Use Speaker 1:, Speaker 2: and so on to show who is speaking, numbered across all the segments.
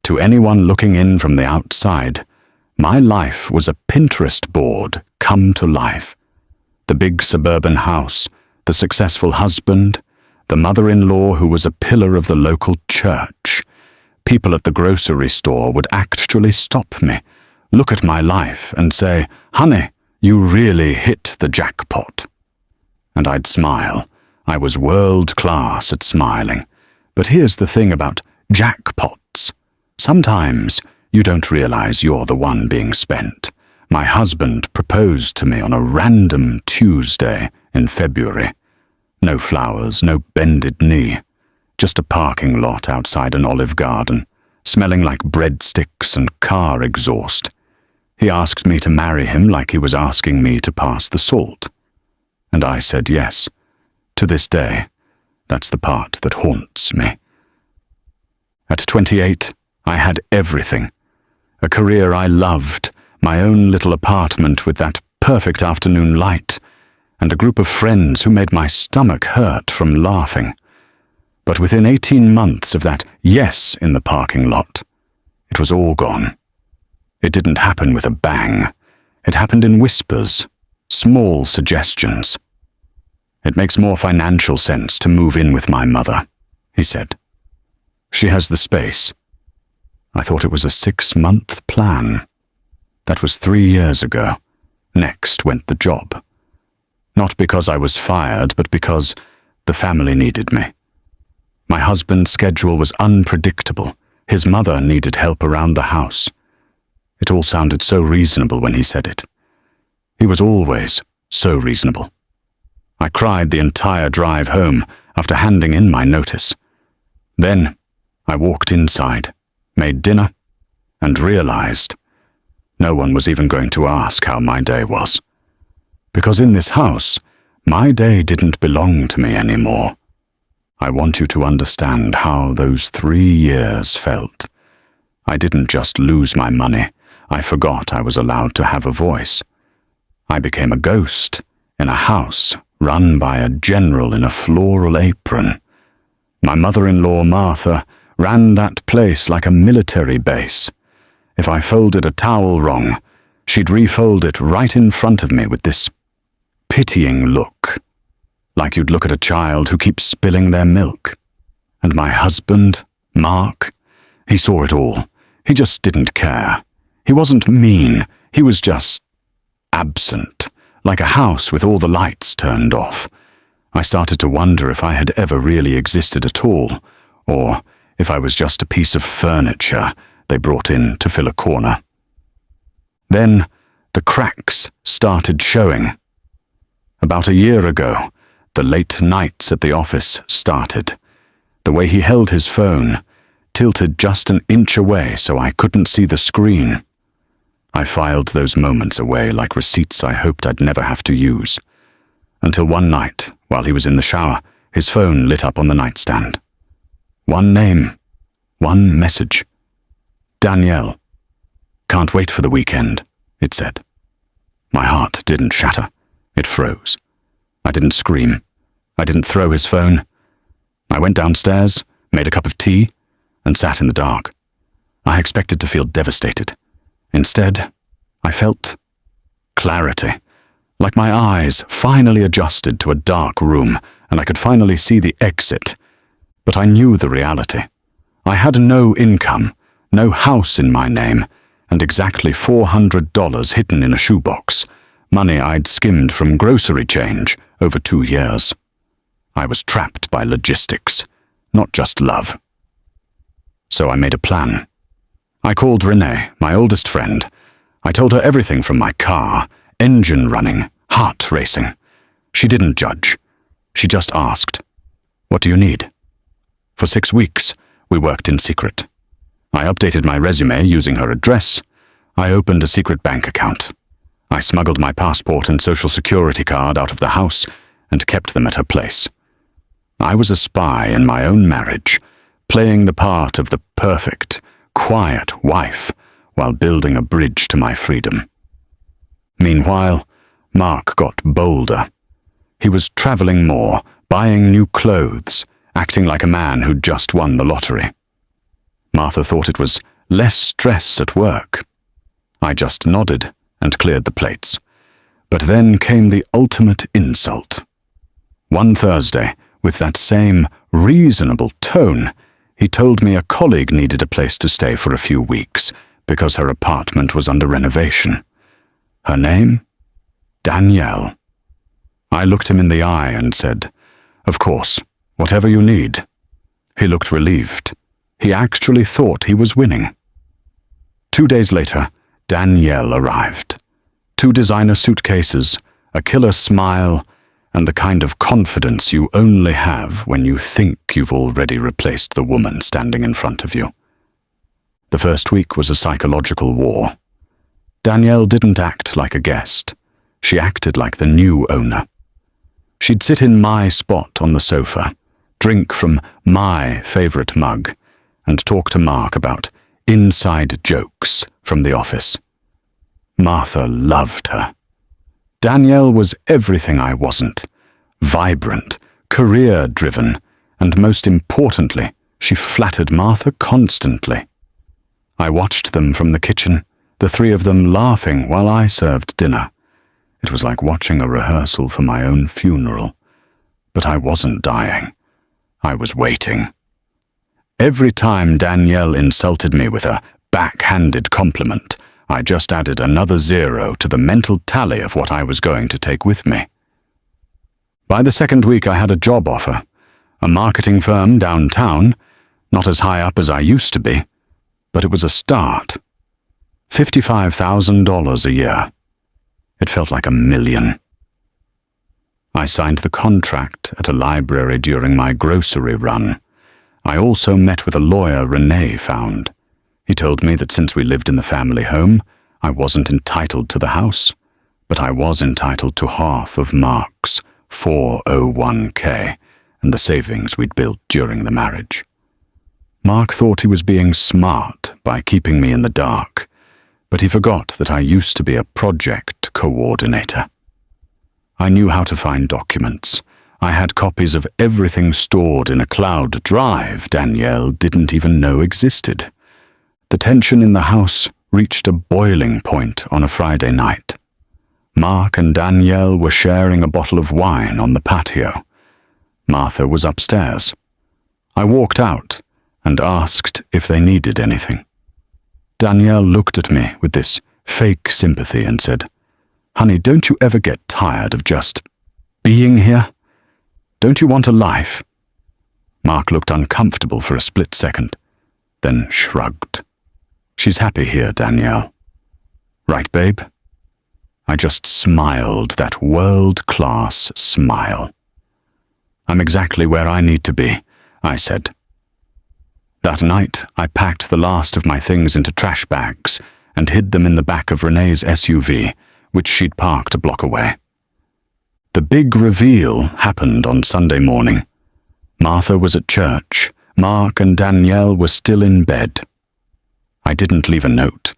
Speaker 1: To anyone looking in from the outside, my life was a Pinterest board come to life. The big suburban house, the successful husband, the mother-in-law who was a pillar of the local church. People at the grocery store would actually stop me, look at my life and say, "Honey, you really hit the jackpot." And I'd smile. I was world-class at smiling. But here's the thing about jackpots. Sometimes you don't realize you're the one being spent. My husband proposed to me on a random Tuesday in February. No flowers, no bended knee. Just a parking lot outside an olive garden, smelling like breadsticks and car exhaust. He asked me to marry him like he was asking me to pass the salt. And I said yes. To this day, that's the part that haunts me. At 28, I had everything. A career I loved, my own little apartment with that perfect afternoon light, and a group of friends who made my stomach hurt from laughing. But within 18 months of that yes in the parking lot, it was all gone. It didn't happen with a bang. It happened in whispers, small suggestions. "It makes more financial sense to move in with my mother," he said. "She has the space." I thought it was a 6-month plan. That was 3 years ago. Next went the job. Not because I was fired, but because the family needed me. My husband's schedule was unpredictable. His mother needed help around the house. It all sounded so reasonable when he said it. He was always so reasonable. I cried the entire drive home after handing in my notice. Then I walked inside, made dinner, and realized no one was even going to ask how my day was. Because in this house, my day didn't belong to me anymore. I want you to understand how those 3 years felt. I didn't just lose my money. I forgot I was allowed to have a voice. I became a ghost in a house run by a general in a floral apron. My mother-in-law, Martha, ran that place like a military base. If I folded a towel wrong, she'd refold it right in front of me with this pitying look, like you'd look at a child who keeps spilling their milk. And my husband, Mark, he saw it all. He just didn't care. He wasn't mean. He was just absent, like a house with all the lights turned off. I started to wonder if I had ever really existed at all, or if I was just a piece of furniture they brought in to fill a corner. Then the cracks started showing. About a year ago, the late nights at the office started. The way he held his phone, tilted just an inch away so I couldn't see the screen. I filed those moments away like receipts I hoped I'd never have to use. Until one night, while he was in the shower, his phone lit up on the nightstand. One name, one message. "Danielle. Can't wait for the weekend," it said. My heart didn't shatter. It froze. I didn't scream. I didn't throw his phone. I went downstairs, made a cup of tea, and sat in the dark. I expected to feel devastated. Instead, I felt clarity, like my eyes finally adjusted to a dark room and I could finally see the exit. But I knew the reality. I had no income, no house in my name, and exactly $400 hidden in a shoebox, money I'd skimmed from grocery change over 2 years. I was trapped by logistics, not just love. So I made a plan. I called Renee, my oldest friend. I told her everything from my car, engine running, heart racing. She didn't judge. She just asked, "What do you need?" For 6 weeks, we worked in secret. I updated my resume using her address. I opened a secret bank account. I smuggled my passport and social security card out of the house and kept them at her place. I was a spy in my own marriage, playing the part of the perfect, quiet wife while building a bridge to my freedom. Meanwhile, Mark got bolder. He was traveling more, buying new clothes, acting like a man who'd just won the lottery. Martha thought it was less stress at work. I just nodded and cleared the plates. But then came the ultimate insult. One Thursday, with that same reasonable tone, he told me a colleague needed a place to stay for a few weeks because her apartment was under renovation. Her name? Danielle. I looked him in the eye and said, "Of course, whatever you need." He looked relieved. He actually thought he was winning. 2 days later, Danielle arrived. 2 designer suitcases, a killer smile, and the kind of confidence you only have when you think you've already replaced the woman standing in front of you. The first week was a psychological war. Danielle didn't act like a guest. She acted like the new owner. She'd sit in my spot on the sofa, drink from my favorite mug, and talk to Mark about inside jokes from the office. Martha loved her. Danielle was everything I wasn't. Vibrant, career-driven, and most importantly, she flattered Martha constantly. I watched them from the kitchen, the 3 of them laughing while I served dinner. It was like watching a rehearsal for my own funeral. But I wasn't dying. I was waiting. Every time Danielle insulted me with a backhanded compliment, I just added another 0 to the mental tally of what I was going to take with me. By the second week I had a job offer, a marketing firm downtown, not as high up as I used to be, but it was a start. $55,000 a year. It felt like $1 million. I signed the contract at a library during my grocery run. I also met with a lawyer Renee found. He told me that since we lived in the family home, I wasn't entitled to the house, but I was entitled to half of Mark's 401k and the savings we'd built during the marriage. Mark thought he was being smart by keeping me in the dark, but he forgot that I used to be a project coordinator. I knew how to find documents. I had copies of everything stored in a cloud drive Danielle didn't even know existed. The tension in the house reached a boiling point on a Friday night. Mark and Danielle were sharing a bottle of wine on the patio. Martha was upstairs. I walked out and asked if they needed anything. Danielle looked at me with this fake sympathy and said, "Honey, don't you ever get tired of just being here? Don't you want a life?" Mark looked uncomfortable for a split second, then shrugged. "She's happy here, Danielle." "Right, babe?" I just smiled that world-class smile. "I'm exactly where I need to be," I said. That night, I packed the last of my things into trash bags and hid them in the back of Renee's SUV, which she'd parked a block away. The big reveal happened on Sunday morning. Martha was at church. Mark and Danielle were still in bed. I didn't leave a note.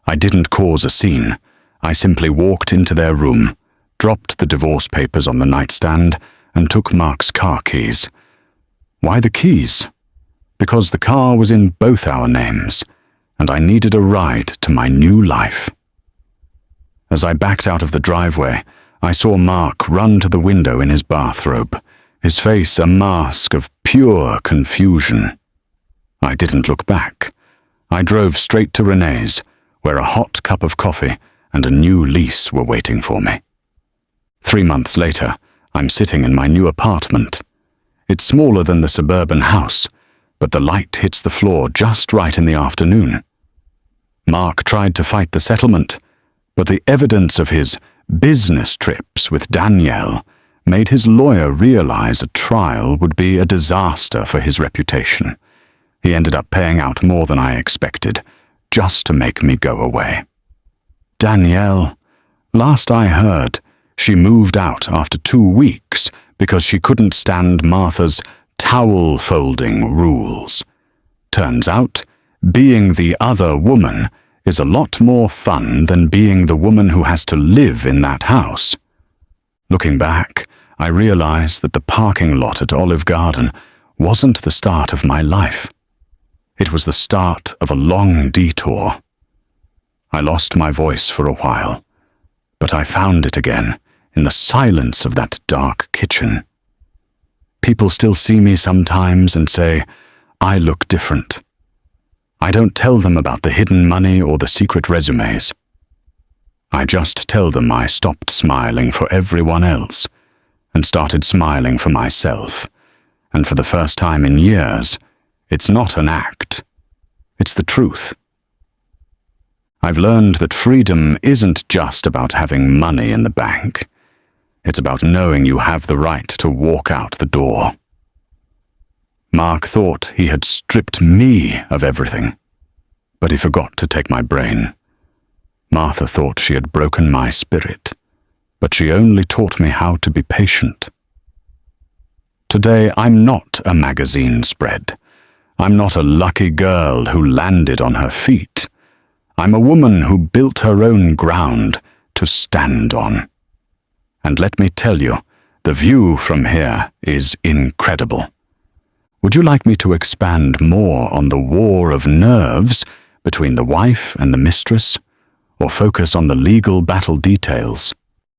Speaker 1: I didn't cause a scene. I simply walked into their room, dropped the divorce papers on the nightstand, and took Mark's car keys. Why the keys? Because the car was in both our names, and I needed a ride to my new life. As I backed out of the driveway, I saw Mark run to the window in his bathrobe, his face a mask of pure confusion. I didn't look back. I drove straight to Renee's, where a hot cup of coffee and a new lease were waiting for me. 3 months later, I'm sitting in my new apartment. It's smaller than the suburban house, but the light hits the floor just right in the afternoon. Mark tried to fight the settlement, but the evidence of his business trips with Danielle made his lawyer realize a trial would be a disaster for his reputation. He ended up paying out more than I expected, just to make me go away. Danielle, last I heard, she moved out after 2 weeks because she couldn't stand Martha's towel-folding rules. Turns out, being the other woman is a lot more fun than being the woman who has to live in that house. Looking back, I realized that the parking lot at Olive Garden wasn't the start of my life. It was the start of a long detour. I lost my voice for a while, but I found it again in the silence of that dark kitchen. People still see me sometimes and say, I look different. I don't tell them about the hidden money or the secret resumes. I just tell them I stopped smiling for everyone else and started smiling for myself. And for the first time in years, it's not an act. It's the truth. I've learned that freedom isn't just about having money in the bank. It's about knowing you have the right to walk out the door. Mark thought he had stripped me of everything, but he forgot to take my brain. Martha thought she had broken my spirit, but she only taught me how to be patient. Today, I'm not a magazine spread. I'm not a lucky girl who landed on her feet. I'm a woman who built her own ground to stand on. And let me tell you, the view from here is incredible. Would you like me to expand more on the war of nerves between the wife and the mistress, or focus on the legal battle details?